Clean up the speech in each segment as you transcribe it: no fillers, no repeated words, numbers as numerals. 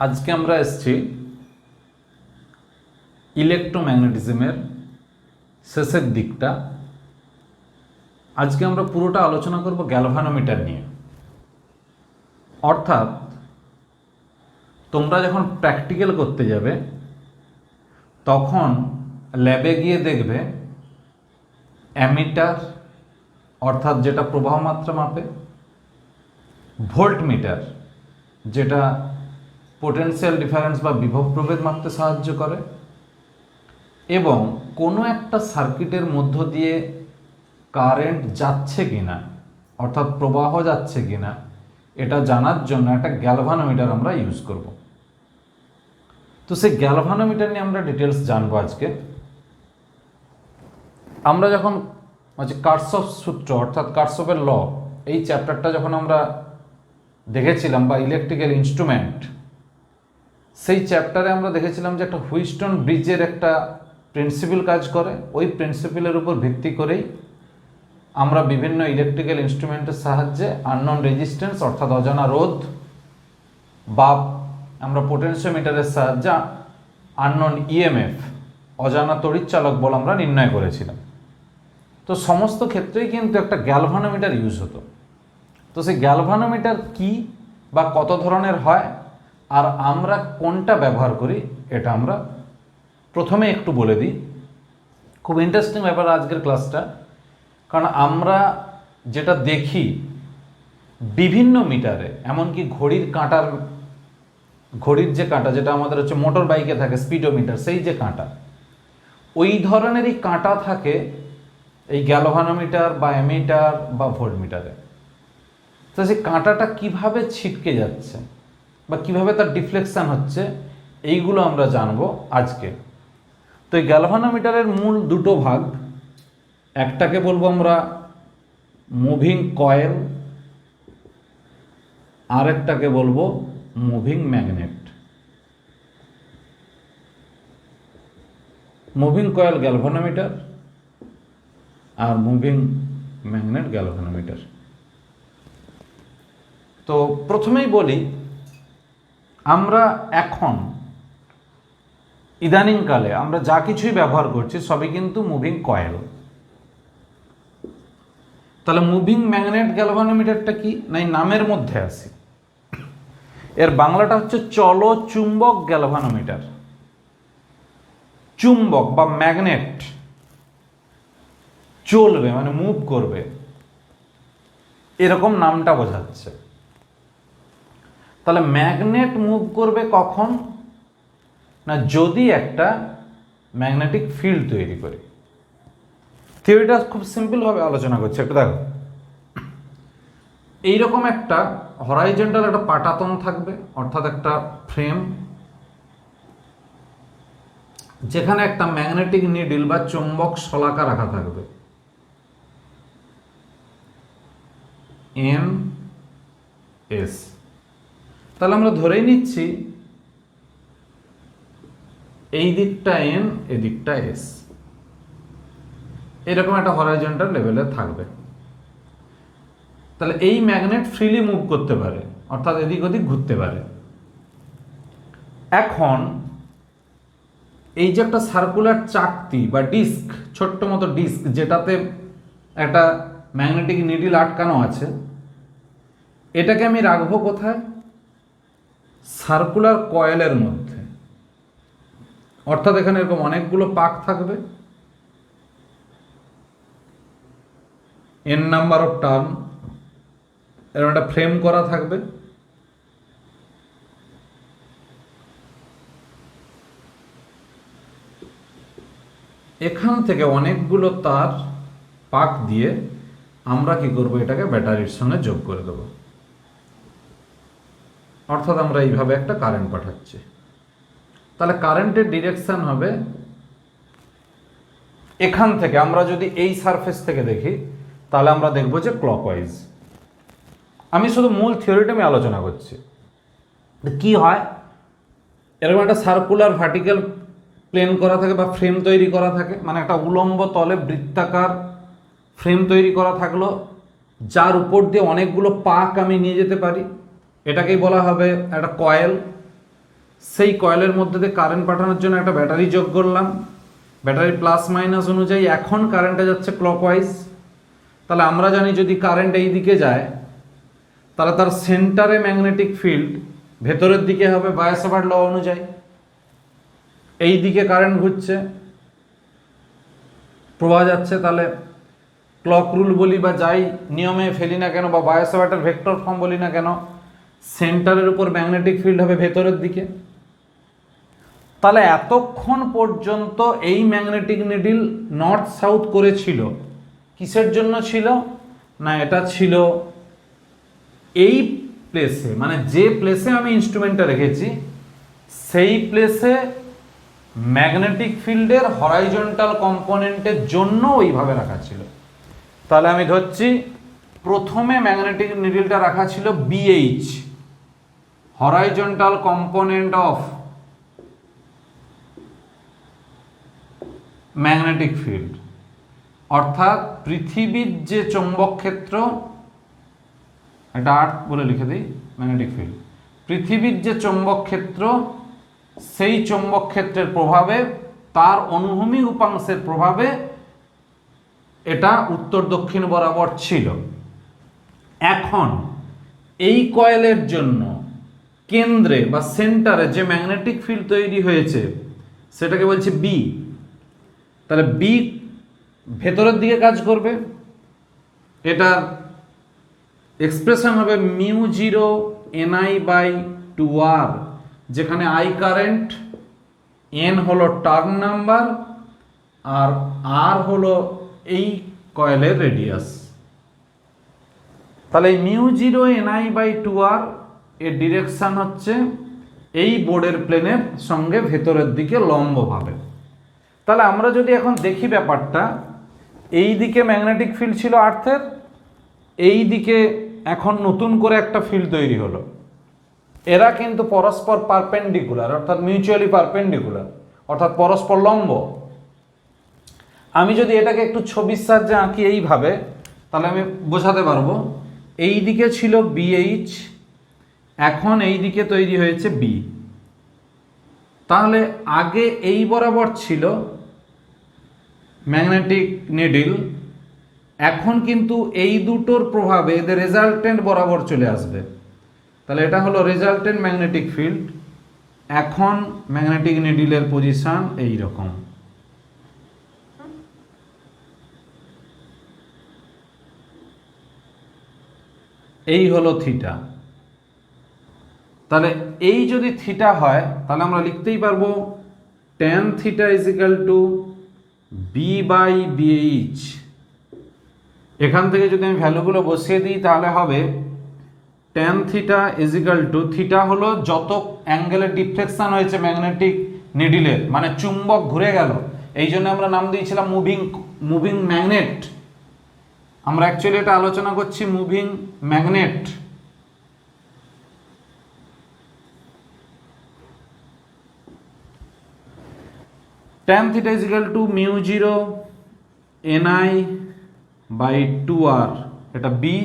আজকে আমরা এসেছি ইলেকট্রোম্যাগনেটিজমের শেষের দিকটা। আজকে আমরা পুরোটা আলোচনা করব গ্যালভানোমিটার নিয়ে। অর্থাৎ তোমরা যখন প্র্যাকটিক্যাল করতে যাবে তখন ল্যাবে গিয়ে দেখবে অ্যামিটার অর্থাৎ যেটা প্রবাহ মাত্রা মাপে, ভোল্টমিটার যেটা পোটেনশিয়াল ডিফারেন্স বা বিভব প্রভেদ মাপতে সাহায্য করে, এবং কোনো একটা সার্কিটের মধ্য দিয়ে কারেন্ট যাচ্ছে কিনা অর্থাৎ প্রবাহ যাচ্ছে কিনা এটা জানার জন্য একটা গ্যালভানোমিটার আমরা ইউজ করব। তো সেই গ্যালভানোমিটার নিয়ে আমরা ডিটেলস জানবো আজকে। আমরা যখন কার্সফ সূত্র অর্থাৎ কার্সফের ল এই চ্যাপ্টারটা যখন আমরা দেখেছিলাম বা ইলেকট্রিক্যাল ইনস্ট্রুমেন্ট, সেই চ্যাপ্টারে আমরা দেখেছিলাম যে একটা হুইস্টন ব্রিজের একটা প্রিন্সিপাল কাজ করে। ওই প্রিন্সিপালের উপর ভিত্তি করেই আমরা বিভিন্ন ইলেকট্রিক্যাল ইনস্ট্রুমেন্টের সাহায্যে আননোন রেজিস্ট্যান্স অর্থাৎ অজানা রোধ বা আমরা পোটেনশিওমিটারের সাহায্যে আননোন ইএমএফ অজানা তড়িৎচালক বল আমরা নির্ণয় করেছিলাম। তো সমস্ত ক্ষেত্রেই কিন্তু একটা গ্যালভানোমিটার ইউজ হতো। তো সেই গ্যালভানোমিটার কি বা কত ধরনের হয় আর আমরা কোনটা ব্যবহার করি এটা আমরা প্রথমে একটু বলে দিই। খুব ইন্টারেস্টিং ব্যাপার আজকের ক্লাসটা, কারণ আমরা যেটা দেখি বিভিন্ন মিটারে, এমনকি ঘড়ির যে কাঁটা যেটা আমাদের হচ্ছে মোটর বাইকে থাকে স্পিডোমিটার, সেই যে কাঁটা, ওই ধরনেরই কাঁটা থাকে এই গ্যালভানোমিটার বা অ্যামিটার বা ভোল্টমিটারে। তো সেই কাঁটাটা কিভাবে ছিটকে যাচ্ছে বা কিভাবে তার ডিফ্লেকশন হচ্ছে এইগুলো আমরা জানবো আজকে। তো এই গ্যালভানোমিটারের মূল দুটো ভাগ, একটাকে বলবো আমরা মুভিং কয়েল, আর একটাকে বলবো moving magnet. Moving coil galvanometer are moving magnet galvanometer. তো প্রথমেই বলি, আমরা এখন ইদানিংকালে আমরা যা কিছুই ব্যবহার করছি সবই কিন্তু মুভিং কয়েল। তাহলে মুভিং ম্যাগনেট গ্যালভানোমিটারটা কি না, এই নামের মধ্যে আছে। এর বাংলাটা হচ্ছে চলো চুম্বক গ্যালভানোমিটার। চুম্বক বা ম্যাগনেট চলবে মানে মুভ করবে, এরকম নামটা বোঝাচ্ছে। তাহলে ম্যাগনেট মুভ করবে কখন না, যদি একটা ম্যাগনেটিক ফিল্ড তৈরি করে। থিওরিটা খুব সিম্পলভাবে আলোচনা করছে, একটু দেখো। এইরকম একটা হরাইজন্টাল একটা পাটাতন থাকবে অর্থাৎ একটা ফ্রেম, যেখানে একটা ম্যাগনেটিক নিডল বা চুম্বক শলাকা রাখা থাকবে NS। তাহলে আমরা ধরেই নিচ্ছি এই দিকটা N, এদিকটা S, এরকম একটা হরাইজন্টাল লেভেলে থাকবে। তাহলে এই ম্যাগনেট ফ্রিলি মুভ করতে পারে অর্থাৎ এদিক ওদিক ঘুরতে পারে। এখন এই যে একটা সার্কুলার চাকতি বা ডিস্ক, ছোট্ট মতো ডিস্ক যেটাতে একটা ম্যাগনেটিক নিডল আটকানো আছে, এটাকে আমি রাখবো কোথায়? সার্কুলার কয়েলের মধ্যে। অর্থাৎ এখানে এরকম অনেকগুলো পাক থাকবে, N নাম্বার অফ টার্ন, এরকম একটা ফ্রেম করা থাকবে। এখান থেকে অনেকগুলো তার পাক দিয়ে আমরা কি করব, এটাকে ব্যাটারির সঙ্গে যোগ করে দেব। অর্থাৎ আমরা এইভাবে একটা কারেন্ট পাঠাচ্ছি। তাহলে কারেন্টের ডিরেকশন হবে এখান থেকে। আমরা যদি এই সারফেস থেকে দেখি তাহলে আমরা দেখব যে ক্লকওয়াইজ। আমি শুধু মূল থিওরিটা আমি আলোচনা করছি। কি হয়, এরকম একটা সার্কুলার ভার্টিক্যাল প্লেন করা থাকে বা ফ্রেম তৈরি করা থাকে, মানে একটা উলম্ব তলে বৃত্তাকার ফ্রেম তৈরি করা থাকলো, যার উপর দিয়ে অনেকগুলো পাক আমি নিয়ে যেতে পারি। এটাকেই বলা হবে একটা কয়েল। সেই কয়েলের মধ্যে দিয়ে কারেন্ট পাঠানোর জন্য একটা ব্যাটারি যোগ করলাম, ব্যাটারির প্লাস মাইনাস অনুযায়ী এখন কারেন্টটা যাচ্ছে ক্লকওয়াইজ। তাহলে আমরা জানি যদি কারেন্ট এই দিকে যায় তাহলে তার সেন্টারে ম্যাগনেটিক ফিল্ড ভেতরের দিকে হবে বায়োসাভার্ট ল অনুযায়ী। এই দিকে কারেন্ট ঘুরছে, প্রবাহ যাচ্ছে, তাহলে ক্লক রুল বলি বা যাই নিয়মে ফেলি না কেন বা বায়োসাভার্টের ভেক্টর ফর্ম বলি না কেন, সেন্টারের উপর ম্যাগনেটিক ফিল্ড হবে ভেতরের দিকে। তাহলে এতক্ষণ পর্যন্ত এই ম্যাগনেটিক নিডল নর্থ সাউথ করেছিল, কিসের জন্য ছিল না, এটা ছিল এই প্লেসে, মানে যে প্লেসে আমি ইনস্ট্রুমেন্টটা রেখেছি সেই প্লেসে ম্যাগনেটিক ফিল্ডের হরাইজন্টাল কম্পোনেন্টের জন্য ওইভাবে রাখা ছিল। তাহলে আমি ধরছি প্রথমে ম্যাগনেটিক নিডলটা রাখা ছিল BH, horizontal component of magnetic field, অর্থাৎ পৃথিবীর যে চৌম্বক ক্ষেত্র, এটা আর্থ বলে লিখে দিই, ম্যাগনেটিক ফিল্ড, পৃথিবীর যে চৌম্বক ক্ষেত্র সেই চৌম্বক ক্ষেত্রের প্রভাবে, তার অনুভূমিক উপাংশের প্রভাবে এটা উত্তর দক্ষিণ বরাবর ছিল। এখন এই কয়েলের জন্য কেন্দ্রে বা সেন্টারে যে ম্যাগনেটিক ফিল্ড তৈরি হয়েছে সেটাকে বলছে বি। তাহলে বি ভেতরের দিকে কাজ করবে, এটার এক্সপ্রেশন হবে mu zero NI by two R, যেখানে আই কারেন্ট, এন হলো টার্ন নাম্বার, আর আর হলো এই কয়েলের রেডিয়াস। তাহলে এই mu zero NI by two R এর ডিরেকশন হচ্ছে এই বোর্ডের প্লেনের সঙ্গে ভেতরের দিকে লম্বভাবে। তাহলে আমরা যদি এখন দেখি ব্যাপারটা, এই দিকে ম্যাগনেটিক ফিল্ড ছিল আর্থের, এই দিকে এখন নতুন করে একটা ফিল্ড তৈরি হলো, এরা কিন্তু পরস্পর পারপেন্ডিকুলার, অর্থাৎ মিউচুয়ালি পারপেন্ডিকুলার, অর্থাৎ পরস্পর লম্ব। আমি যদি এটাকে একটু ছবির সাহায্যে আঁকি এইভাবে, তাহলে আমি বোঝাতে পারবো। এই দিকে ছিল বিএইচ, এখন এই দিকে তৈরি হয়েছে বি। তাহলে আগে এই বরাবর ছিল ম্যাগনেটিক নিডল, এখন কিন্তু এই দুটোর প্রভাবে এদের রেজাল্টেন্ট বরাবর চলে আসবে। তাহলে এটা হলো রেজাল্টেন্ট ম্যাগনেটিক ফিল্ড। এখন ম্যাগনেটিক নিডলের পজিশন এই রকম। এই হলো থিটা। তাহলে এই যদি থিটা হয় তাহলে আমরা লিখতেই পারবো tan theta is equal to B by BH. এখান থেকে যদি আমি ভ্যালুগুলো বসিয়ে দিই তাহলে হবে tan theta is equal two, theta হলো যত অ্যাঙ্গেলের ডিফ্লেকশন হয়েছে ম্যাগনেটিক নিডলের, মানে চুম্বক ঘুরে গেল, এই জন্য আমরা নাম দিয়েছিলাম মুভিং ম্যাগনেট। আমরা অ্যাকচুয়ালি এটা আলোচনা করছি moving magnet. tan theta is equal to mu zero NI by two R, এটা বি,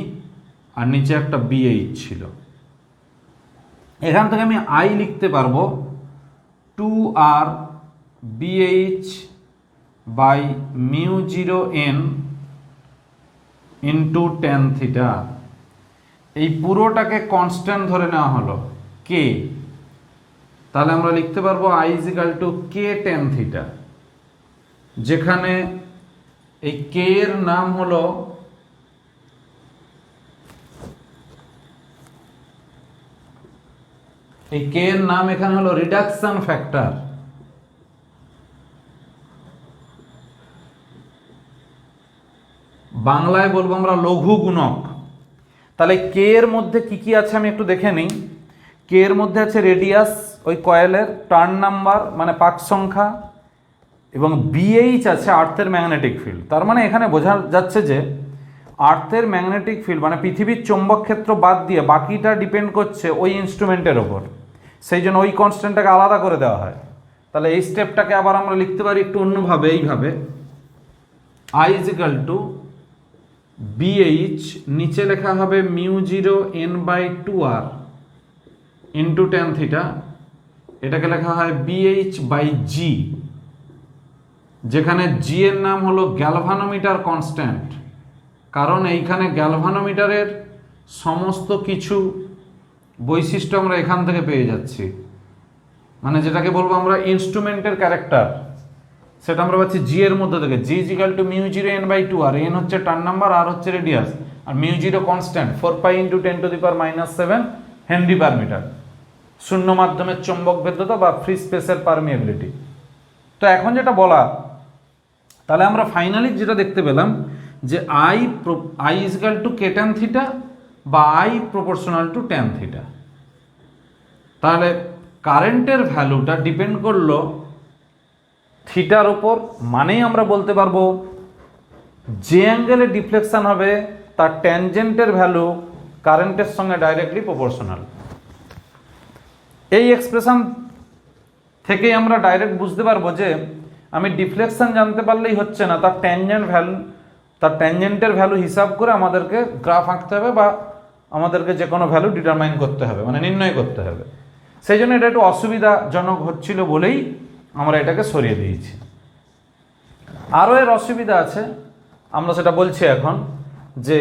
আর নিচে একটা বিএইচ ছিল। এখান থেকে আমি আই লিখতে পারবো two R BH by mu zero N into tan theta. এই পুরোটাকে কনস্ট্যান্ট ধরে নেওয়া হলো কে, তাহলে আমরা লিখতে পারবো I is equal two K tan theta, যেখানে এই কে এর নাম হলো এই কে এর নাম এখানে হলো রিডাকশন ফ্যাক্টর। বাংলায় বলবো আমরা লঘু গুণক। তাহলে কে এর মধ্যে কি কি আছে আমি একটু দেখে নিই। কে এর মধ্যে আছে রেডিয়াস ওই কয়েলের, টার্ন নাম্বার মানে পাক সংখ্যা, এবং বিএইচ আছে আর্থের ম্যাগনেটিক ফিল্ড। তার মানে এখানে বোঝা যাচ্ছে যে আর্থের ম্যাগনেটিক ফিল্ড মানে পৃথিবীর চৌম্বক ক্ষেত্র বাদ দিয়ে বাকিটা ডিপেন্ড করছে ওই ইনস্ট্রুমেন্টের ওপর, সেই জন্য ওই কনস্ট্যান্টটাকে আলাদা করে দেওয়া হয়। তাহলে এই স্টেপটাকে আবার আমরা লিখতে পারি একটু অন্যভাবে, এইভাবে I is equal to BH, নিচে লেখা হবে mu zero N by two R into tan theta, এটাকে লেখা হয় BH/G, যেখানে জি এর নাম হলো গ্যালভানোমিটার কনস্ট্যান্ট, কারণ এইখানে গ্যালভানোমিটারের সমস্ত কিছু বৈশিষ্ট্য আমরা এখান থেকে পেয়ে যাচ্ছি, মানে যেটাকে বলবো আমরা ইনস্ট্রুমেন্টের ক্যারেক্টার, সেটা আমরা পাচ্ছি জি এর মধ্যে থেকে। জি = μ0n/2, আর n হচ্ছে টার্ন নাম্বার, আর হচ্ছে রেডিয়াস, আর μ0 কনস্ট্যান্ট 4π × 10⁻⁷ হেনরি পার মিটার, শূন্য মাধ্যমের চৌম্বক ভেদ্যতা বা ফ্রি স্পেসের পারমিএবিলিটি। তো এখন যেটা বলা, তাহলে আমরা ফাইনালি যেটা দেখতে পেলাম যে I = K tan θ বা I = tan θ। তাহলে কারেন্টের ভ্যালুটা ডিপেন্ড করলো থিটার ওপর, মানেই আমরা বলতে পারবো যে অ্যাঙ্গেলে ডিফ্লেকশন হবে তার ট্যানজেন্টের ভ্যালু কারেন্টের সঙ্গে ডাইরেক্টলি প্রপোর্শনাল। এই এক্সপ্রেশন থেকেই আমরা ডাইরেক্ট বুঝতে পারবো যে আমি ডিফ্লেকশন জানতে পারলেই হচ্ছে না, তার ট্যানজেন্টের ভ্যালু হিসাব করে আমাদেরকে গ্রাফ আঁকতে হবে বা আমাদেরকে যে কোনো ভ্যালু ডিটারমাইন করতে হবে, মানে নির্ণয় করতে হবে। সেই জন্য এটা একটু অসুবিধাজনক হচ্ছিল বলেই আমরা এটাকে সরিয়ে দিয়েছি। আরও এর অসুবিধা আছে, আমরা সেটা বলছি এখন, যে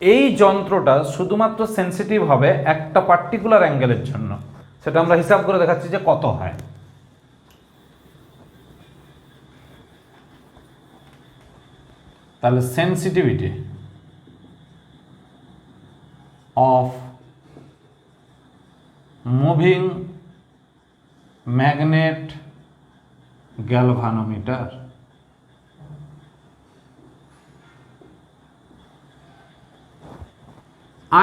এই যন্ত্রটা শুধুমাত্র সেন্সিটিভ হবে একটা পার্টিকুলার অ্যাঙ্গেলের জন্য। সেটা আমরা হিসাব করে দেখাচ্ছি যে কত হয়। তাহলে sensitivity of moving magnet galvanometer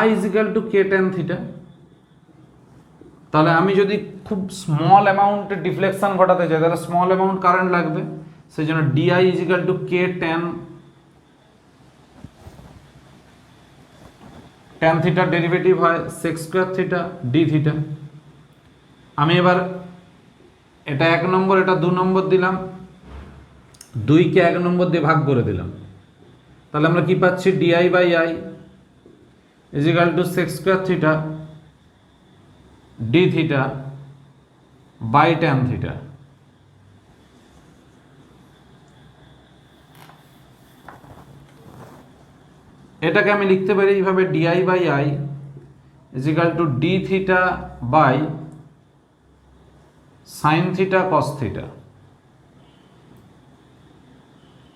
I = K tan θ। তাহলে আমি যদি খুব স্মল অ্যামাউন্টের ডিফ্লেকশন ঘটাতে চাই তাহলে স্মল অ্যামাউন্ট কারেন্ট লাগবে, সেই জন্য DI = K tan θ ডেরিভেটিভ হয় sec² θ d θ। আমি এবার এটা 1 নম্বর, এটা 2 নম্বর দিলাম, 2কে 1 নম্বর দিয়ে ভাগ করে দিলাম, তাহলে আমরা কি পাচ্ছি DI/I = sec² θ d θ by tan θ। এটাকে আমি লিখতে পারি এইভাবে DI/I = d θ by sin θ cos θ।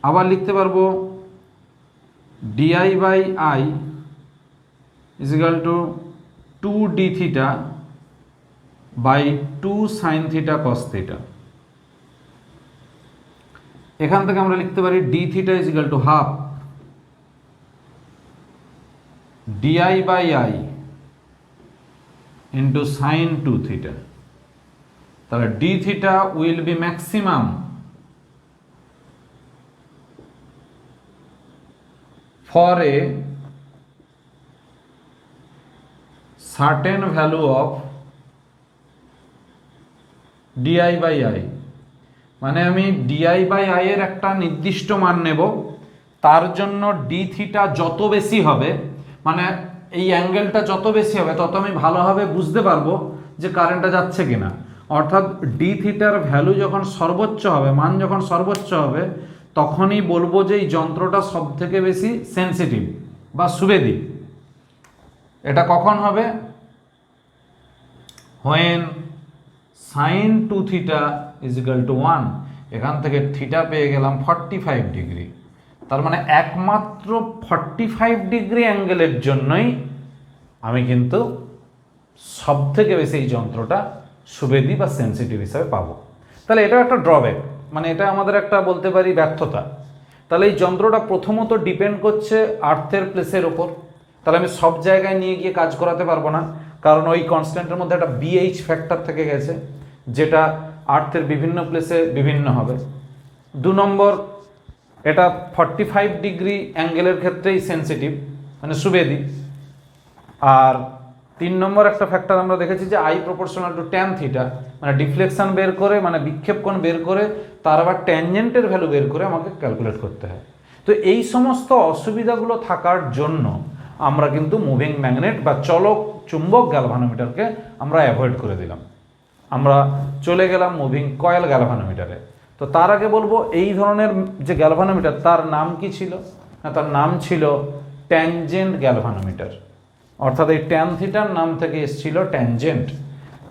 আবার লিখতে পারবো DI/I = 2d θ by 2 sin θ cos θ। এখান থেকে আমরা লিখতে পারি d θ = half DI/I into sin 2 θ। তাহলে d θ will be maximum for a certain value of DI/I, মানে আমি DI/I এর একটা নির্দিষ্ট মান নেব, তার জন্য d θ যত বেশি হবে, মানে এই অ্যাঙ্গেলটা যত বেশি হবে তত আমি ভালোভাবে বুঝতে পারবো যে কারেন্টটা যাচ্ছে কিনা। অর্থাৎ d θর ভ্যালু যখন সর্বোচ্চ হবে, মান যখন সর্বোচ্চ হবে, তখনই বলবো যে এই যন্ত্রটা সবথেকে বেশি সেনসিটিভ বা সুবেদী। এটা কখন হবে? when sin 2 θ = 1। এখান থেকে থিটা পেয়ে গেলাম 45 ডিগ্রি। তার মানে একমাত্র 45 ডিগ্রি অ্যাঙ্গেলের জন্যই আমি কিন্তু সবথেকে বেশি এই যন্ত্রটা সুবেদী বা সেনসিটিভ হিসাবে পাবো। তাহলে এটা একটা ড্রব্যাক, মানে এটা আমাদের একটা বলতে পারি ব্যর্থতা। তাহলে এই যন্ত্রটা প্রথমত ডিপেন্ড করছে আর্থের প্লেসের ওপর। তাহলে আমি সব জায়গায় নিয়ে গিয়ে কাজ করাতে পারবো না, কারণ ওই কনস্ট্যান্টের মধ্যে একটা BH ফ্যাক্টর থেকে গেছে, যেটা আর্থের বিভিন্ন প্লেসে বিভিন্ন হবে। 2 নম্বর, এটা 45 ডিগ্রি অ্যাঙ্গেলের ক্ষেত্রেই সেনসিটিভ, মানে সুবেদী। আর 3 নম্বর একটা ফ্যাক্টর আমরা দেখেছি যে I = tan θ, মানে ডিফ্লেকশন বের করে, মানে বিক্ষেপ কোণ বের করে তার আবার ট্যানজেন্টের ভ্যালু বের করে আমাকে ক্যালকুলেট করতে হয়। তো এই সমস্ত অসুবিধাগুলো থাকার জন্য আমরা কিন্তু মুভিং ম্যাগনেট বা চলক চুম্বক গ্যালভানোমিটারকে আমরা অ্যাভয়েড করে দিলাম। আমরা চলে গেলাম মুভিং কয়েল গ্যালভানোমিটারে। তো তার আগে বলবো এই ধরনের যে গ্যালভানোমিটার তার নাম কি ছিল, না তার নাম ছিল ট্যানজেন্ট গ্যালভানোমিটার, অর্থাৎ এই ট্যান থিটার নাম থেকে এসেছিল ট্যানজেন্ট।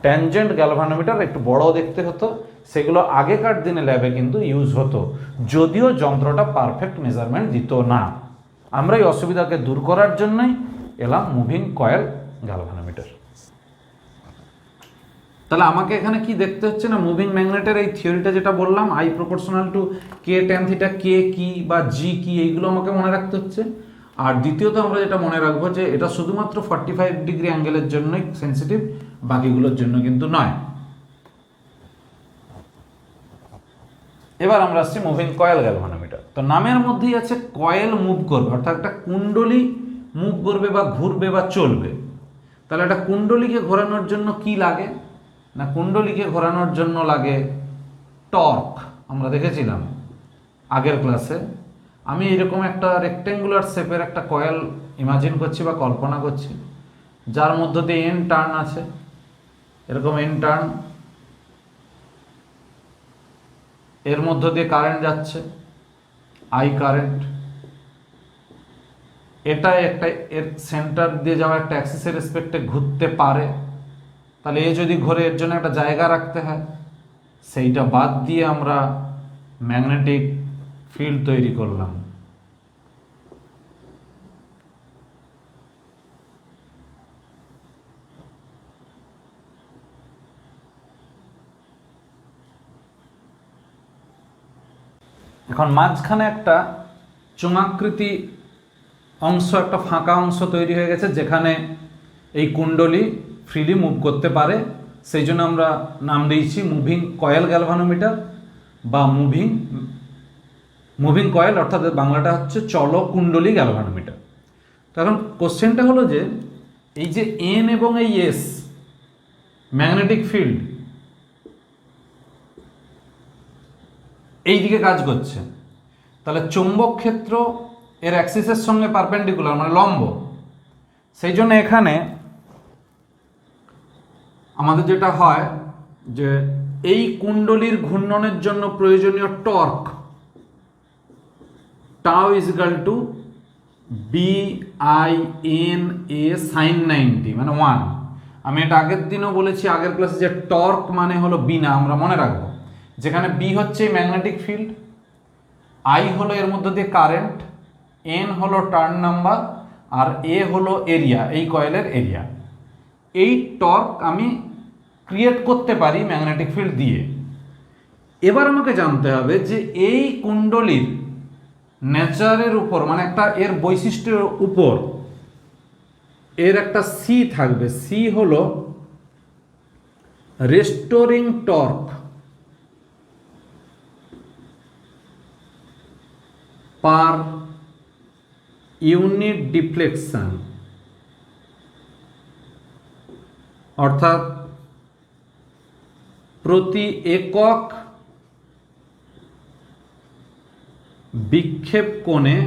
ট্যানজেন্ট গ্যালভানোমিটার একটু বড় দেখতে হতো, সেগুলো আগেকার দিনে ল্যাবে কিন্তু ইউজ হতো, যদিও যন্ত্রটা পারফেক্ট মেজারমেন্ট দিত না। আমরা এই অসুবিধাকে দূর করার জন্যই এলাম মুভিং কয়েল গ্যালভানোমিটার। তাহলে আমাকে এখানে কি দেখতে হচ্ছে না, মুভিং ম্যাগনেটের এই থিওরিটা যেটা বললাম, I proportional to K tan theta, K কি বা জি কি, এইগুলো আমাকে মনে রাখতে হচ্ছে। আর দ্বিতীয়ত আমরা যেটা মনে রাখবো যে এটা শুধুমাত্র 45 ডিগ্রি অ্যাঙ্গেলের জন্যই সেন্সিটিভ, বাকিগুলোর জন্য কিন্তু নয়। এবার আমরা আসছি মুভিং কয়েল গ্যালভানোমিটার। তো নামের মধ্যেই আছে কয়েল মুভ করবে, অর্থাৎ একটা কুণ্ডলী মুভ করবে বা ঘুরবে বা চলবে। তাহলে একটা কুণ্ডলীকে ঘোরানোর জন্য কি লাগে, না কুণ্ডলীকে ঘোরানোর জন্য লাগে টর্ক। আমরা দেখেছিলাম আগের ক্লাসে। আমি এরকম একটা রেক্টেঙ্গুলার শেপের একটা কয়েল ইমাজিন করছি বা কল্পনা করছি, যার মধ্য দিয়ে এন টার্ন আছে, এরকম এন টার্ন, এর মধ্য দিয়ে কারেন্ট যাচ্ছে আই কারেন্ট, এটা একটা এর সেন্টার দিয়ে যাওয়া একটা অ্যাক্সিসের রেসপেক্টে ঘুরতে পারে। তাহলে এ যদি ঘোরে এর জন্য একটা জায়গা রাখতে হয়, সেইটা বাদ দিয়ে আমরা ম্যাগনেটিক ফিল্ড তৈরি করলাম। এখন মাঝখানে একটা চোঙাকৃতি অংশ, একটা ফাঁকা অংশ তৈরি হয়ে গেছে, যেখানে এই কুণ্ডলী ফ্রিলি মুভ করতে পারে। সেই জন্য আমরা নাম দিয়েছি মুভিং কয়েল গ্যালভানোমিটার বা মুভিং কয়েল, অর্থাৎ বাংলাটা হচ্ছে চলো কুণ্ডলী গ্যালভানোমিটার। তো এখন কোশ্চেনটা হলো যে এই যে এন এবং এই এস ম্যাগনেটিক ফিল্ড এই দিকে কাজ করছে, তাহলে চৌম্বক ক্ষেত্র এর অ্যাক্সিসের সঙ্গে পারপেন্ডিকুলার, মানে লম্ব। সেই জন্য এখানে আমাদের যেটা হয় যে এই কুণ্ডলীর ঘূর্ণনের জন্য প্রয়োজনীয় টর্ক টাও is equal to B I N A sine 90, মানে 1। আমি এটা আগের দিনও বলেছি আগের ক্লাসে যে টর্ক মানে হলো বি না, আমরা মনে রাখবো, যেখানে বি হচ্ছে ম্যাগনেটিক ফিল্ড, আই হলো এর মধ্যে দিয়ে কারেন্ট, এন হলো টার্ন নাম্বার, আর এ হলো এরিয়া, এই কয়েলের এরিয়া। এই টর্ক আমি ক্রিয়েট করতে পারি ম্যাগনেটিক ফিল্ড দিয়ে। এবার আমাকে জানতে হবে যে এই কুণ্ডলীর নেচারের উপর, মানে একটা এর বৈশিষ্ট্যের উপর এর একটা সি থাকবে। সি হলো restoring torque per unit deflection, অর্থাৎ প্রতি একক বিক্ষেপ কোণে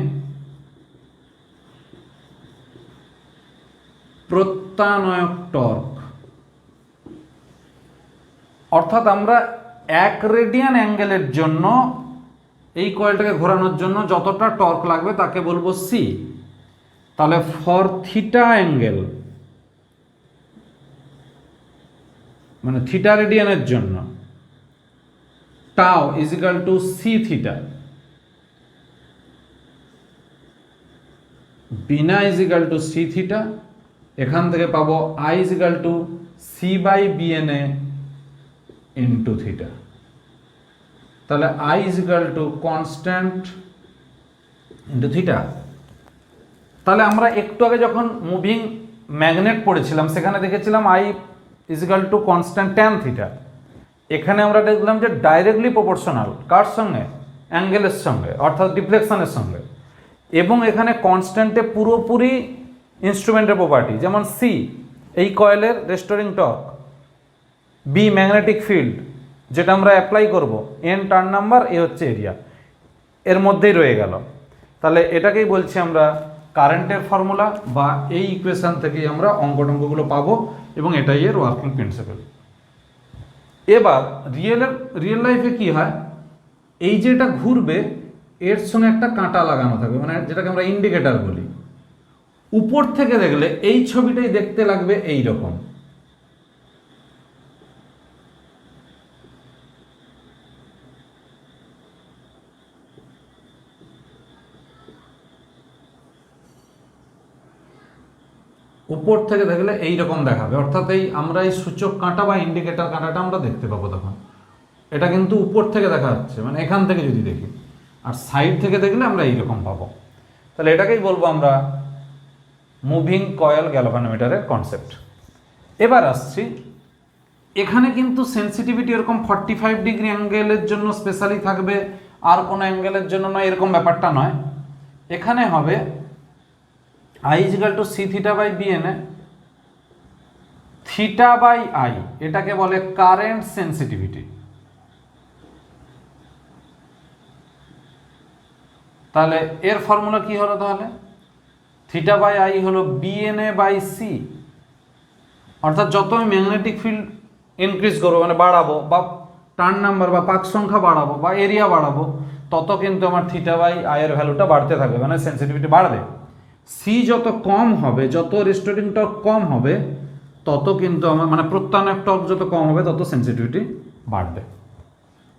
প্রত্যানয়ক টর্ক। অর্থাৎ আমরা 1 রেডিয়ান অ্যাঙ্গেলের জন্য এই কয়েলটাকে ঘোরানোর জন্য যতটা টর্ক লাগবে তাকে বলবো সি। তাহলে ফর থিটা অ্যাঙ্গেল, মানে থিটা রেডিয়ানের জন্য tau is equal to C theta, BNA is equal to C theta. এখান থেকে পাবো I is equal to C by BNA into theta. তাহলে I is equal to constant into theta. তাহলে আমরা একটু আগে যখন মুভিং ম্যাগনেট পড়েছিলাম সেখানে দেখেছিলাম I is equal to constant tan theta. এখানে আমরা দেখলাম যে ডাইরেক্টলি প্রপোর্শনাল, কার সঙ্গে? অ্যাঙ্গেলের সঙ্গে, অর্থাৎ ডিফ্লেকশনের সঙ্গে। এবং এখানে কনস্ট্যান্টে পুরোপুরি ইনস্ট্রুমেন্টের প্রপার্টি, যেমন সি এই কয়েলের restoring torque, B magnetic field যেটা আমরা অ্যাপ্লাই করব, এন টার্ন নাম্বার, এ হচ্ছে এরিয়া, এর মধ্যেই রয়ে গেল। তাহলে এটাকেই বলছি আমরা কারেন্টের ফর্মুলা, বা এই ইকুয়েশন থেকেই আমরা অঙ্কটঙ্কগুলো পাবো, এবং এটাই এর ওয়ার্কিং প্রিন্সিপাল। এবার রিয়েল লাইফে কি হয়, এই যে এটা ঘুরবে এর সঙ্গে একটা কাঁটা লাগানো থাকবে, মানে যেটাকে আমরা ইন্ডিকেটর বলি। উপর থেকে দেখলে এই ছবিটাই দেখতে লাগবে এই রকম। উপর থেকে দেখলে এই রকম দেখাবে, অর্থাৎ আমরা এই সূচক কাঁটা বা ইন্ডিকেটর কাঁটাটা আমরা দেখতে পাবো তখন। এটা কিন্তু উপর থেকে দেখা যাচ্ছে, মানে এখান থেকে যদি দেখি, আর সাইড থেকে দেখলে আমরা এইরকম পাবো। তাহলে এটাকেই বলবো আমরা মুভিং কয়েল গ্যালভানোমিটারের কনসেপ্ট। এবার আসছি, এখানে কিন্তু সেন্সিটিভিটি এরকম 45 ডিগ্রি অ্যাঙ্গেলের জন্য স্পেশালি থাকবে, আর কোনো অ্যাঙ্গেলের জন্য নয়, এরকম ব্যাপারটা নয়। এখানে হবে I = c theta by BNA, theta by I, এটাকে বলে কারেন্ট সেন্সিটিভিটি। তাহলে এর ফর্মুলা কি হলো, তাহলে থিটা বাই আই হলো বিএনএ বাই সি। অর্থাৎ যত আমি ম্যাগনেটিক ফিল্ড ইনক্রিজ করবো, মানে বাড়াবো, বা টার্ন নাম্বার বা পাক সংখ্যা বাড়াবো বা এরিয়া বাড়াবো, তত কিন্তু আমার থিটা বাই আই এর ভ্যালুটা বাড়তে থাকবে, মানে সেন্সিটিভিটি বাড়বে। সি যত কম হবে, যত রেস্টোরিং টর্ক কম হবে, তত কিন্তু আমার মানে প্রত্যানয়ক টর্ক যত কম হবে, তত সেন্সিটিভিটি বাড়বে।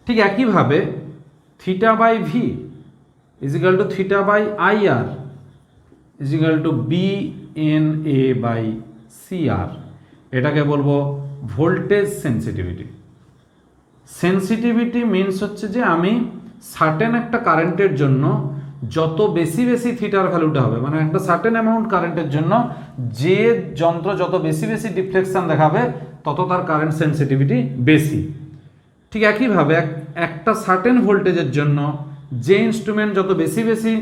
ঠিক একইভাবে theta by V = theta by I R = BNA by C R, এটাকে বলবো ভোল্টেজ সেন্সিটিভিটি। সেন্সিটিভিটি মিনস হচ্ছে যে আমি সার্টেন একটা কারেন্টের জন্য যত বেশি বেশি থিটার ভ্যালুটা হবে, মানে একটা সার্টেন অ্যামাউন্ট কারেন্টের জন্য যে যন্ত্র যত বেশি বেশি ডিফ্লেকশন দেখাবে, তত তার কারেন্ট সেন্সিটিভিটি বেশি। ঠিক একইভাবে একটা সার্টেন ভোল্টেজের জন্য যে ইনস্ট্রুমেন্ট যত বেশি বেশি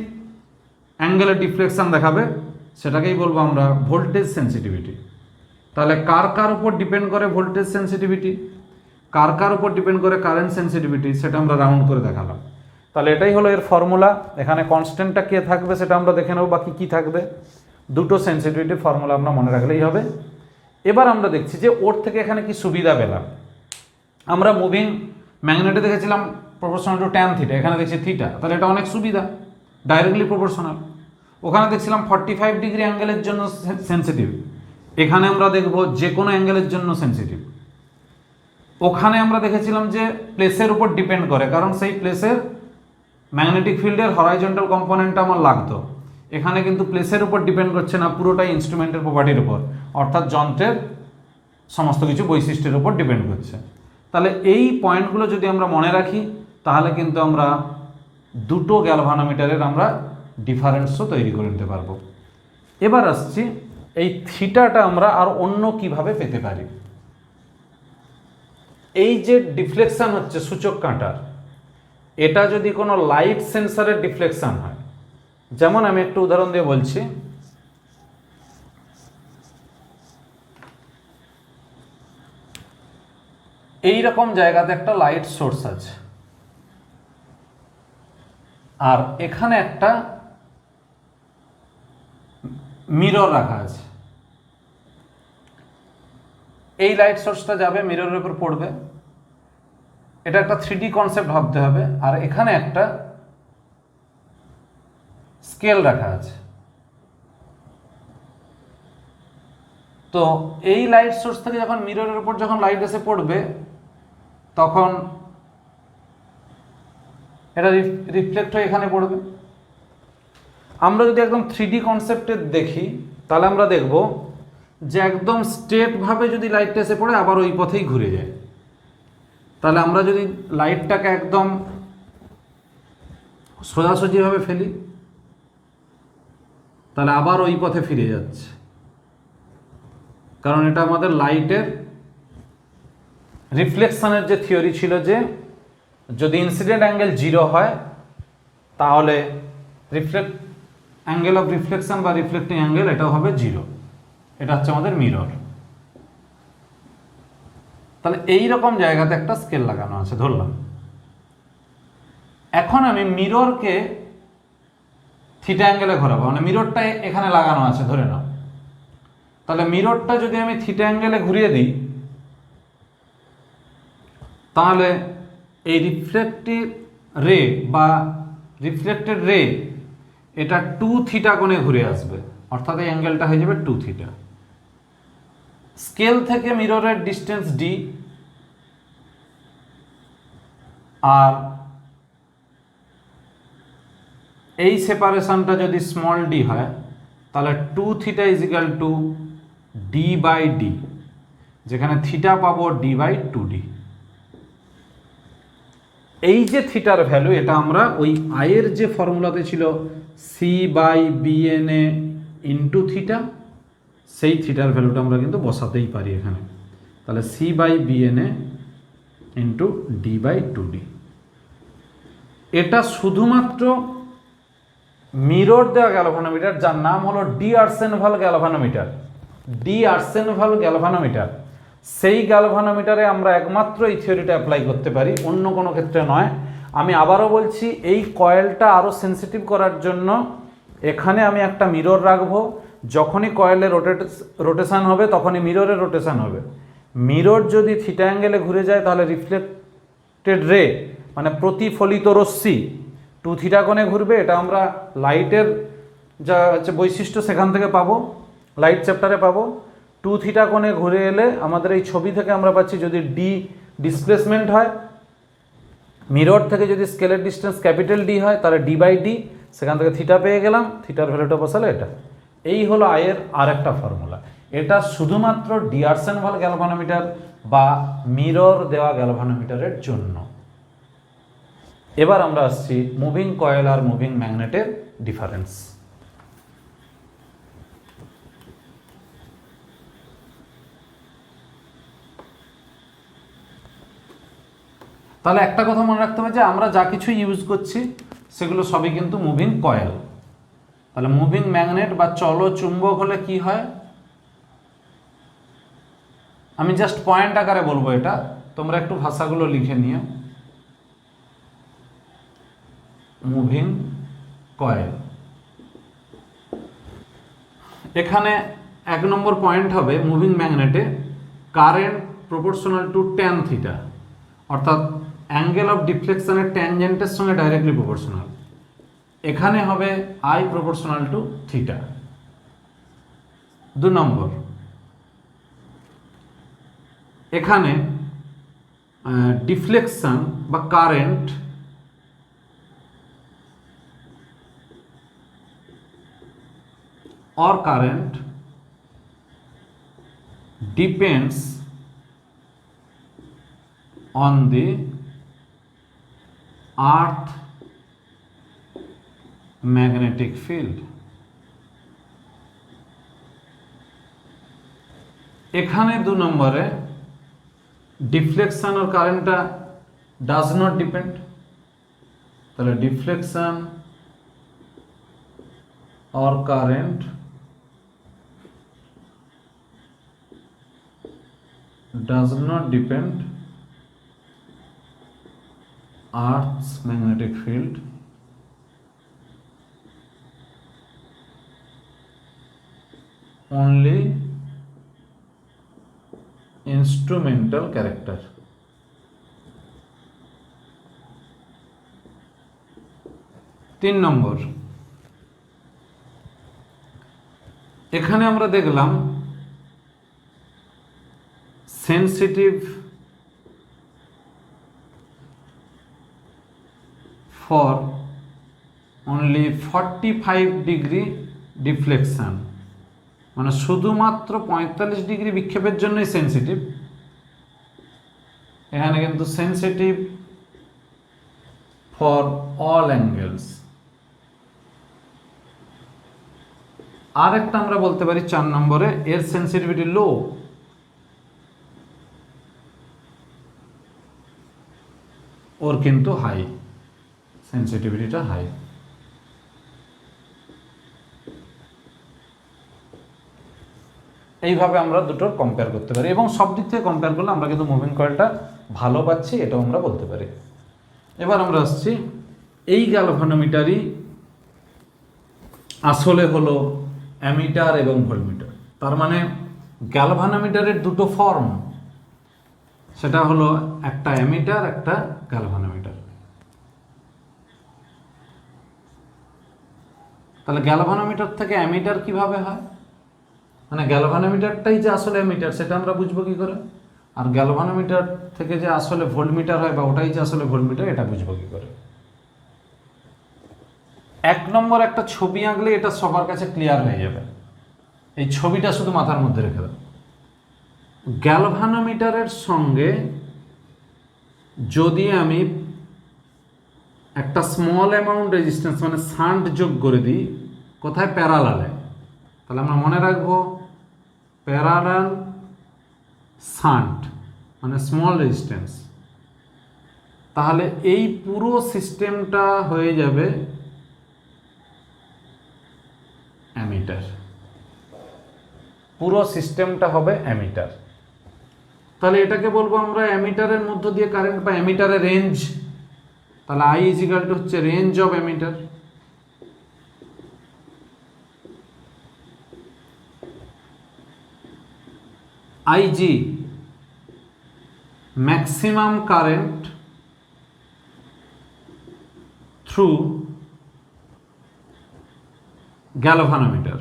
অ্যাঙ্গেলের ডিফ্লেকশন দেখাবে, সেটাকেই বলবো আমরা ভোল্টেজ সেন্সিটিভিটি। তাহলে কার উপর ডিপেন্ড করে ভোল্টেজ সেন্সিটিভিটি, কার উপর ডিপেন্ড করে কারেন্ট সেন্সিটিভিটি, সেটা আমরা রাউন্ড করে দেখালাম। তাহলে এটাই হলো এর ফর্মুলা। এখানে কনস্ট্যান্টটা কে থাকবে সেটা আমরা দেখে নেব, বাকি কী থাকবে। দুটো সেন্সিটিভিটির ফর্মুলা আমরা মনে রাখলেই হবে। এবার আমরা দেখছি যে ওর থেকে এখানে কি সুবিধা পেলাম। আমরা মুভিং ম্যাগনেটে দেখেছিলাম প্রপোর্শনাল টু ট্যান থিটা, এখানে দেখছি থিটা, তাহলে এটা অনেক সুবিধা, ডাইরেক্টলি প্রপোর্শনাল। ওখানে দেখছিলাম 45 ডিগ্রি অ্যাঙ্গেলের জন্য সেন্সিটিভ, এখানে আমরা দেখব যে কোনো অ্যাঙ্গেলের জন্য সেন্সিটিভ। ওখানে আমরা দেখেছিলাম যে প্লেসের উপর ডিপেন্ড করে, কারণ সেই প্লেসের ম্যাগনেটিক ফিল্ডের হরাইজন্টাল কম্পোনেন্টটা আমার লাগতো। এখানে কিন্তু প্লেসের উপর ডিপেন্ড করছে না, পুরোটাই ইনস্ট্রুমেন্টের প্রপার্টির উপর, অর্থাৎ যন্ত্রের সমস্ত কিছু বৈশিষ্ট্যের উপর ডিপেন্ড করছে। তাহলে এই পয়েন্টগুলো যদি আমরা মনে রাখি, তাহলে কিন্তু আমরা দুটো গ্যালভানোমিটারের আমরা ডিফারেন্সও তৈরি করে নিতে পারবো। এবার আসছি, এই থিটাটা আমরা আর অন্য কিভাবে পেতে পারি। এই যে ডিফ্লেকশন হচ্ছে সূচক কাঁটার, এটা যদি কোনো লাইট সেন্সারের ডিফ্লেকশন হয়, যেমন আমি একটু উদাহরণ দিয়ে বলছি, এই রকম জায়গাতে একটা লাইট সোর্স আছে, আর এখানে একটা মিরর রাখা আছে। এই লাইট সোর্সটা যাবে মিররের উপর পড়বে, এটা একটা 3D কনসেপ্ট ভাবতে হবে। আর এখানে একটা স্কেল রাখা আছে। তো এই লাইট সোর্স থেকে যখন মিররের উপর যখন লাইট এসে পড়বে, তখন এটা রিফ্লেক্ট হয়ে এখানে পড়বে। আমরা যদি একদম 3D কনসেপ্টে দেখি, তাহলে আমরা দেখব যে একদম স্ট্রেটভাবে যদি লাইটটা এসে পড়ে, আবার ওই পথেই ঘুরে যায়। তাহলে আমরা যদি লাইটটাকে একদম সোজাসুজিভাবে ফেলি, তাহলে আবার ওই পথে ফিরে যাচ্ছে, কারণ এটা আমাদের লাইটের রিফ্লেকশনের যে থিওরি ছিল, যে যদি ইনসিডেন্ট অ্যাঙ্গেল 0 হয়, তাহলে অ্যাঙ্গেল অফ রিফ্লেকশন বা রিফ্লেক্টিং অ্যাঙ্গেল এটাও হবে 0। এটা হচ্ছে আমাদের মিরর। তাহলে এই রকম জায়গাতে একটা স্কেল লাগানো আছে ধরলাম। এখন আমি মিররকে থিটা অ্যাঙ্গেলে ঘোরাবো, মানে মিররটা এখানে লাগানো আছে ধরে নাও। তাহলে মিররটা যদি আমি থিটা অ্যাঙ্গেলে ঘুরিয়ে দিই, তাহলে এই রিফ্লেক্টিভ রে বা রিফ্লেক্টেড রে এটা 2 থিটা কোণে ঘুরে আসবে, অর্থাৎ এই অ্যাঙ্গেলটা হয়ে যাবে 2 থিটা। স্কেল থেকে মিররের ডিস্টেন্স ডি, আর এই সেপারেশনটা যদি স্মল ডি হয় তাহলে 2 theta is equal to D by D, যেখানে থিটা পাবো ডি বাই 2d। এই যে থিটার ভ্যালু, এটা আমরা ওই আয়ের যে ফর্মুলাতে ছিল C by BNA into theta, সেই থিটার ভ্যালুটা আমরা কিন্তু বসাতেই পারি এখানে। তাহলে C by BNA into D by 2d। এটা শুধুমাত্র মিরর দেওয়া গ্যালভানোমিটার, যার নাম হলো ডি আর্সেনভাল গ্যালভানোমিটার। ডি আর্সেনভাল গ্যালভানোমিটার, সেই গ্যালভানোমিটারে আমরা একমাত্র এই থিওরিটা অ্যাপ্লাই করতে পারি, অন্য কোনো ক্ষেত্রে নয়। আমি আবারও বলছি, এই কয়েলটা আরও সেন্সিটিভ করার জন্য এখানে আমি একটা মিরর রাখবো। যখনই কয়েলের রোটেশন হবে তখনই মিররের রোটেশন হবে। মিরর যদি থিটা অ্যাঙ্গেলে ঘুরে যায় তাহলে রিফ্লেক্টেড রে মানে প্রতিফলিত রশ্মি 2 থিটা কোণে ঘুরবে। এটা আমরা লাইটের যা হচ্ছে বৈশিষ্ট্য সেখান থেকে পাবো, লাইট চ্যাপ্টারে পাবো। 2 থিটা কোণে ঘুরে এলে আমাদের এই ছবি থেকে আমরা পাচ্ছি, যদি ডি ডিসপ্লেসমেন্ট হয়, মিরর থেকে যদি স্কেলের ডিস্টেন্স ক্যাপিটাল ডি হয় তাহলে ডি বাই ডি, সেখান থেকে থিটা পেয়ে গেলাম, থিটার ভ্যালুটা বসালে এটা। এই হলো আয়ের আর একটা ফর্মুলা। এটা শুধুমাত্র ডি আর্সেনভাল গ্যালভানোমিটার বা মিরর দেওয়া গ্যালভানোমিটারের জন্য। এবার আমরা আসছি মুভিং কয়েল আর মুভিং ম্যাগনেটের ডিফারেন্স। তাহলে একটা কথা মনে রাখতে হবে যে আমরা যা কিছু ইউজ করছি সেগুলো সবই কিন্তু মুভিং কয়েল। তাহলে মুভিং ম্যাগনেট বা চলো চুম্বক হলে কি হয়, আমি জাস্ট পয়েন্ট আকারে বলবো এটা, তোমরা একটু ভাষাগুলো লিখে নিও। মুভিং কয়েল, এখানে 1 নম্বর পয়েন্ট হবে মুভিং ম্যাগনেটে current proportional to tan theta, অর্থাৎ অ্যাঙ্গেল অফ ডিফ্লেকশনের ট্যানজেন্টের সঙ্গে ডাইরেক্টলি প্রপোর্শনাল। এখানে হবে আই প্রপোর্শনাল টু থিটা। 2 নম্বর, এখানে ডিফ্লেকশন বা current or current depends on the earth magnetic field। এখানে 2 নম্বরে ডিফ্লেকশন আর কারেন্টটা ডাজ নট ডিপেন্ড, তাহলে deflection or current does not depend Earth's magnetic field, only instrumental character। 3 নম্বর, এখানে আমরা দেখলাম sensitive for only 45 degree deflection, মানে শুধুমাত্র 45 ডিগ্রি বিক্ষেপের জন্যই সেন্সিটিভ। এখানে কিন্তু সেন্সিটিভ ফর অল অ্যাঙ্গেলস। আর একটা আমরা বলতে পারি 4 নম্বরে এর সেন্সিটিভিটি লো, ওর কিন্তু হাই, সেন্সিটিভিটিটা হাই। এইভাবে আমরা দুটোর কম্পেয়ার করতে পারি এবং সব দিক থেকে কম্পেয়ার করলে আমরা কিন্তু মুভিং কয়েলটা ভালো পাচ্ছি, এটাও আমরা বলতে পারি। এবার আমরা আসছি, এই গ্যালভানোমিটারই আসলে হলো অ্যামিটার এবং ভোল্টমিটার। তার মানে গ্যালভানোমিটারের দুটো ফর্ম, সেটা হলো একটা অ্যামিটার, একটা গ্যালভানোমিটার। তাহলে গ্যালভানোমিটার থেকে অ্যামিটার কিভাবে হয়, মানে গ্যালভানোমিটারটাই যে আসলে অ্যামিটার সেটা আমরা বুঝবো কি করে, আর গ্যালভানোমিটার থেকে যে আসলে ভোল্টমিটার হয় বা ওটাই যে আসলে ভোল্টমিটার এটা বুঝবো কি করে। 1 নম্বর একটা ছবি আঁকলে এটা সবার কাছে ক্লিয়ার হয়ে যাবে। এই ছবিটা শুধু মাথার মধ্যে রেখে দাও। গ্যালভানোমিটারের সঙ্গে যদি আমি একটা স্মল অ্যামাউন্ট রেজিস্ট্যান্স মানে শান্ট যোগ করে দিই, কোথায়, প্যারালালে, তাহলে আমরা মনে রাখবো প্যারালাল শান্ট মানে স্মল রেজিস্ট্যান্স, তাহলে এই পুরো সিস্টেমটা হয়ে যাবে অ্যামিটার। পুরো সিস্টেমটা হবে অ্যামিটার। তাহলে এটাকে বলবো আমরা অ্যামিটারের মধ্য দিয়ে কারেন্ট বা অ্যামিটারের রেঞ্জ। তাহলে I ইজিক্যাল টু হচ্ছে range of ammeter. IG maximum current through galvanometer,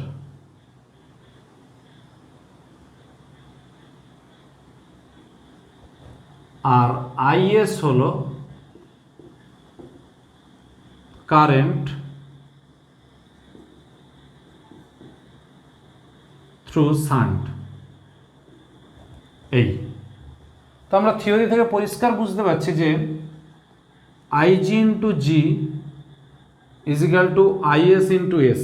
আর IS হলো কারেন্ট থ্রু শান্ট। এই তো আমরা থিওরি থেকে পরিষ্কার বুঝতে পারছি যে IG into G is equal to IS into S.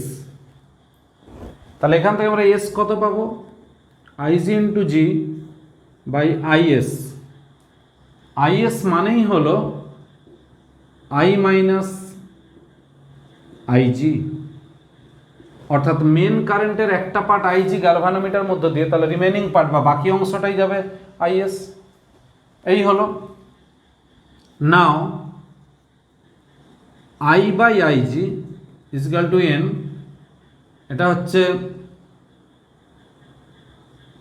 তাহলে এখান থেকে আমরা এস কত পাবো, IG into G by IS। IS মানেই হলো I মাইনাস IG, অর্থাৎ মেন কারেন্টের একটা পার্ট IG গ্যালভানোমিটার মধ্য দিয়ে, তাহলে রিমেনিং পার্ট বা বাকি অংশটাই যাবে IS। এই হলো। Now I by IG is equal to N, এটা হচ্ছে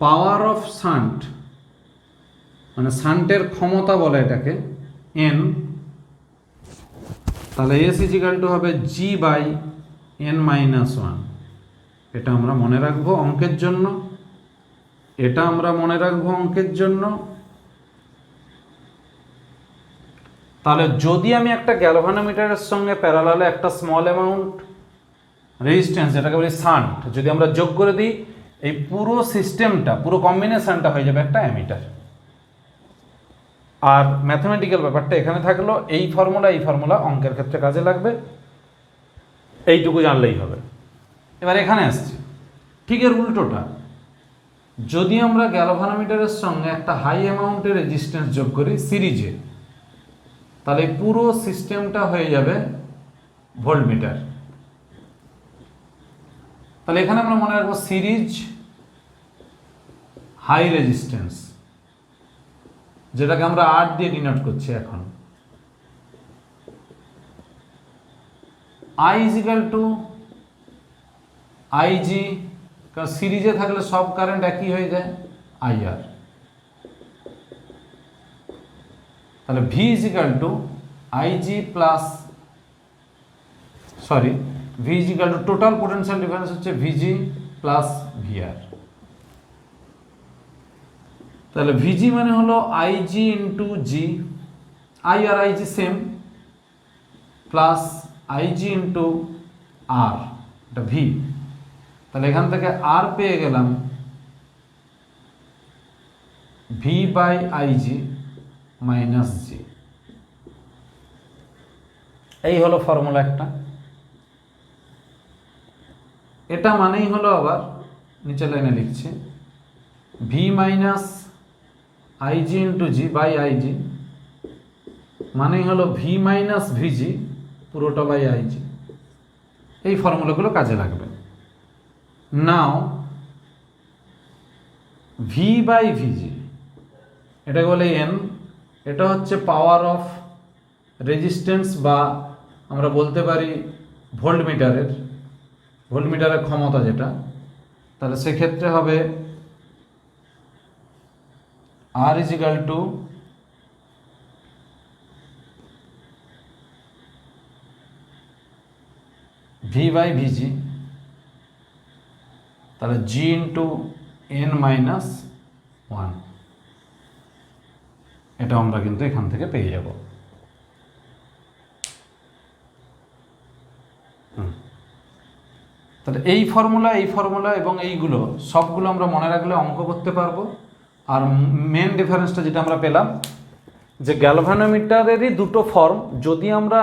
পাওয়ার অফ শান্ট মানে শান্টের ক্ষমতা বলে এটাকে N। তাহলে S ইজিক্যাল টু হবে G বাই N মাইনাস 1। এটা আমরা মনে রাখবো অঙ্কের জন্য, এটা আমরা মনে রাখবো অঙ্কের জন্য। তাহলে যদি আমি একটা গ্যালভানোমিটারের সঙ্গে প্যারালালে একটা স্মল অ্যামাউন্ট রেজিস্ট্যান্স যেটাকে বলি শান্ট যদি আমরা যোগ করে দিই, এই পুরো সিস্টেমটা পুরো কম্বিনেশনটা হয়ে যাবে একটা অ্যামিটার। আর ম্যাথমেটিক্যাল ব্যাপারটা এখানে থাকলো, এই ফর্মুলা অঙ্কের ক্ষেত্রে কাজে লাগবে, এইটুকু জানলেই হবে। এবার এখানে আসছে ঠিক এর উল্টোটা, যদি আমরা গ্যালভানোমিটারের সঙ্গে একটা হাই অ্যামাউন্টের রেজিস্ট্যান্স যোগ করি সিরিজে, তাহলে পুরো সিস্টেমটা হয়ে যাবে ভোল্টমিটার। তাহলে এখানে আমরা মনে রাখবো সিরিজ হাই রেজিস্ট্যান্স, যেটাকে আমরা R দিয়ে ডিনোট করছি এখন। I ইজিক্যাল টু IG, কারণ সিরিজে থাকলে সব কারেন্ট একই হয়ে যায় IR। তাহলে V is equal to IG plus V is equal to total potential difference হচ্ছে VG প্লাস VR। তাহলে VG মানে হলো IG ইন্টু জি, I আর IG same, plus IG into R, এটা V। তাহলে এখান থেকে R পেয়ে গেলাম V বাই IG মাইনাস জি। এই হলো ফর্মুলা একটা। এটা মানেই হলো, আবার নিচের লাইনে লিখছি, V minus IG into G by IG মানেই হলো V মাইনাস VG পুরোটা বাই IG। এই ফর্মুলাগুলো কাজে লাগবে। নাও V বাই VG এটাকে বলে N, এটা হচ্ছে পাওয়ার অফ রেজিস্ট্যান্স বা আমরা বলতে পারি ভোল্টমিটারের ক্ষমতা যেটা। তাহলে সেক্ষেত্রে হবে R is equal to V by VG, তাহলে G into N minus one, এটা আমরা কিন্তু এখান থেকে পেয়ে যাব। তাহলে এই ফর্মুলা এবং এইগুলো সবগুলো আমরা মনে রাখলে অঙ্ক করতে পারবো। আর মেন ডিফারেন্সটা যেটা আমরা পেলাম যে গ্যালভানোমিটারেরই দুটো ফর্ম, যদি আমরা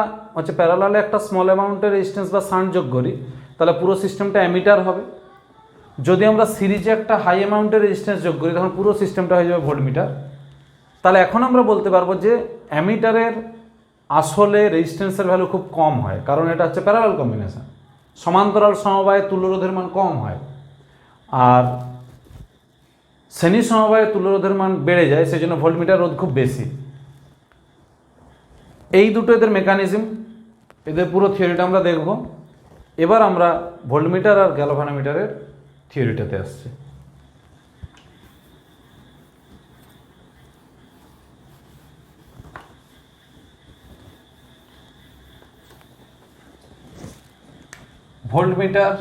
প্যারালালে একটা স্মল অ্যামাউন্টের রেজিস্ট্যান্স বা শান্ট যোগ করি তাহলে পুরো সিস্টেমটা অ্যামিটার হবে, যদি আমরা সিরিজে একটা হাই অ্যামাউন্টের রেজিস্ট্যান্স যোগ করি তখন পুরো সিস্টেমটা হয়ে যাবে ভোল্টমিটার। তাহলে এখন আমরা বলতে পারবো যে অ্যামিটারের আসলে রেজিস্ট্যান্সের ভ্যালু খুব কম হয়, কারণ এটা হচ্ছে প্যারালাল কম্বিনেশন, সমান্তরাল সমবায়ে তুল্যরোধের মান কম হয়, আর শ্রেণী সমবায়ে তুল্যরোধের মান বেড়ে যায়, সেই জন্য ভোল্টমিটার রোধ খুব বেশি। এই দুটো এদের মেকানিজম, এদের পুরো থিওরিটা আমরা দেখব। এবার আমরা ভোল্টমিটার আর গ্যালভানোমিটারের থিওরিটাতে আসছি। ভোল্টমিটার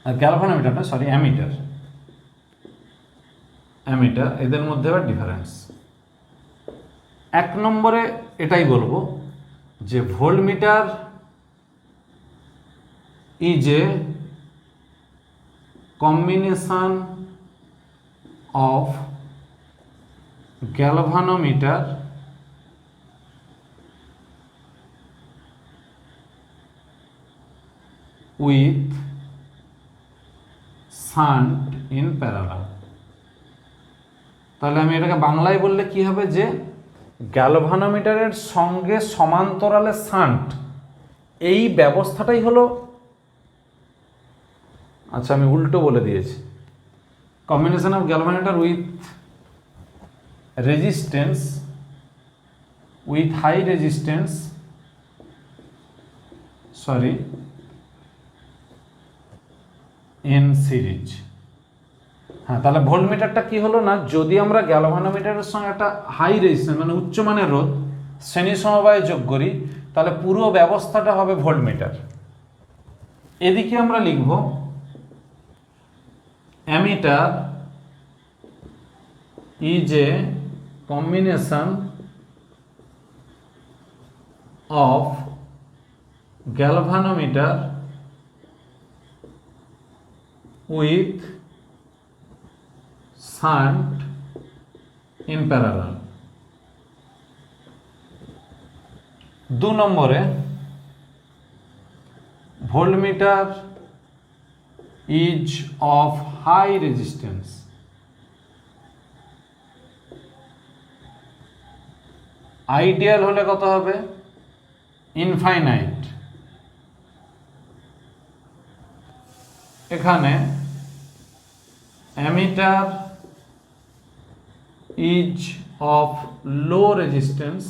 আর গ্যালভানোমিটার না, সরি অ্যামিটার, এদের মধ্যে আবার ডিফারেন্স। এক নম্বরে এটাই বলবো যে voltmeter is a combination of galvanometer with shunt in parallel. তাহলে আমি এটাকে বাংলায় বললে কি হবে, যে গ্যালভানোমিটারের সঙ্গে সমান্তরালে শান্ট, এই ব্যবস্থাটাই হলো, আচ্ছা আমি উল্টো বলে দিয়েছি, combination of galvanometer with resistance, with high resistance, sorry in series. হ্যাঁ, তাহলে ভোল্টমিটারটা কি হলো না, যদি আমরা গ্যালভানোমিটারের সঙ্গে একটা হাই রেজিস্ট্যান্স মানে উচ্চমানের রোধ শ্রেণী সমবায়ে যোগ করি তাহলে পুরো ব্যবস্থাটা হবে ভোল্টমিটার। এদিকে আমরা লিখব ammeter is a combination of galvanometer with shunt in parallel. 2 নম্বরে voltmeter is of high resistance, ideal হলে কত হবে, ইনফাইনাইট। এখানে ammeter is of low resistance,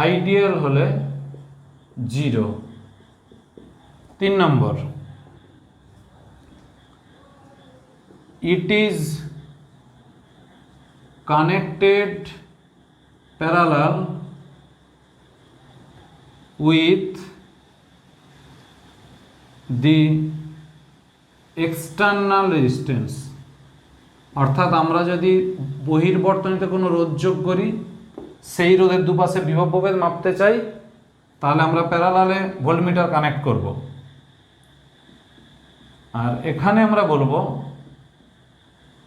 ideal হলে 0। 3 number, it is connected parallel with the external resistance, অর্থাৎ আমরা যদি বহির্বর্তনীতে কোনো রোধ যোগ করি, সেই রোধের দুপাশে বিভব প্রভেদ মাপতে চাই, তাহলে আমরা প্যারালালে ভোল্টমিটার কানেক্ট করব। আর এখানে আমরা বলবো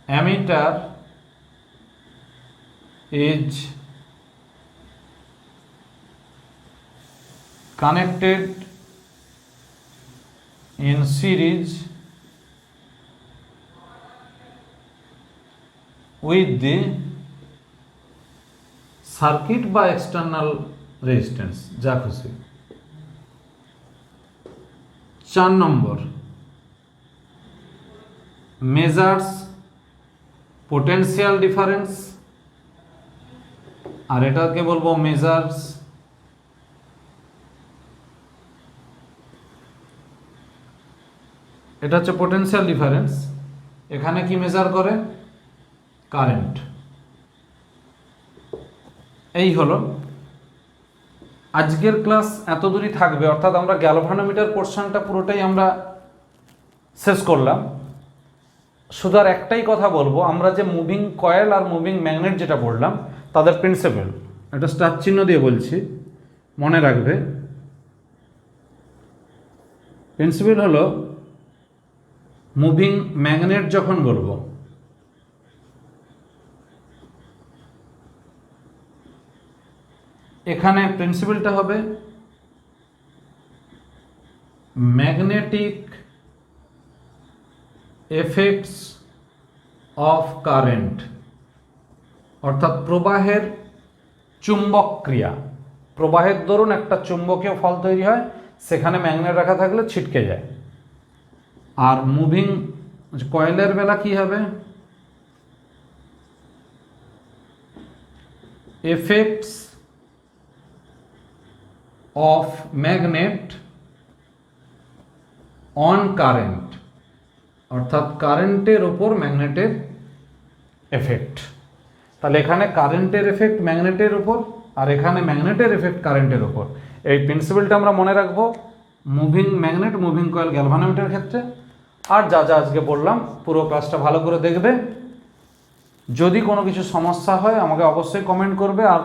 ammeter is connected in series with the circuit বা external resistance, যা খুশি। 4 নম্বর, measures potential difference, আর এটাকে বলবো measures এটা হচ্ছে পোটেনশিয়াল ডিফারেন্স। এখানে কি মেজার করে, কারেন্ট। এই হলো আজকের ক্লাস, এত দূরই থাকবে। অর্থাৎ আমরা গ্যালভানোমিটার পোর্শনটা পুরোটাই আমরা শেষ করলাম। শুধু আর একটাই কথা বলবো, আমরা যে মুভিং কয়েল আর মুভিং ম্যাগনেট যেটা পড়লাম তাদের প্রিন্সিপাল, একটা স্টার চিহ্ন দিয়ে বলছি, মনে রাখবে। প্রিন্সিপাল হলো মুভিং ম্যাগনেট যখন বলবো, এখানে প্রিন্সিপালটা হবে ম্যাগনেটিক এফেক্টস অফ কারেন্ট, অর্থাৎ প্রবাহের চুম্বক ক্রিয়া। প্রবাহের দরুন একটা চুম্বকীয় ফল তৈরি হয়, সেখানে ম্যাগনেট রাখা থাকলে ছিটকে যায়। আর মুভিং কয়েলের বেলা কি হবে, effects of magnet on current, অর্থাৎ কারেন্টের ওপর ম্যাগনেটের এফেক্ট। তাহলে এখানে কারেন্টের এফেক্ট ম্যাগনেটের উপর, আর এখানে ম্যাগনেটের এফেক্ট কারেন্টের উপর। এই প্রিন্সিপালটা আমরা মনে রাখবো মুভিং ম্যাগনেট, মুভিং কয়েল, গ্যালভানোমিটারের ক্ষেত্রে। আর যা যা আজকে বললাম পুরো ক্লাসটা ভালো করে দেখবে। যদি কোনো কিছু সমস্যা হয় আমাকে অবশ্যই কমেন্ট করবে, আর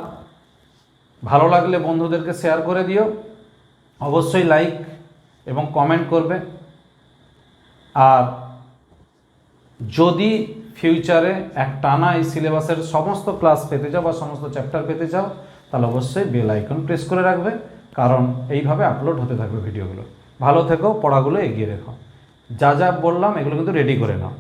ভালো লাগলে বন্ধুদেরকে শেয়ার করে দিও। অবশ্যই লাইক এবং কমেন্ট করবে। আর যদি ফিউচারে একটানা এই সিলেবাসের সমস্ত ক্লাস পেতে চাও বা সমস্ত চ্যাপ্টার পেতে চাও, তাহলে অবশ্যই বেল আইকন প্রেস করে রাখবে, কারণ এইভাবে আপলোড হতে থাকবে ভিডিওগুলো। ভালো থেকো, পড়াগুলো এগিয়ে রেখো। যা যা বললাম এগুলো কিন্তু রেডি করে নাও।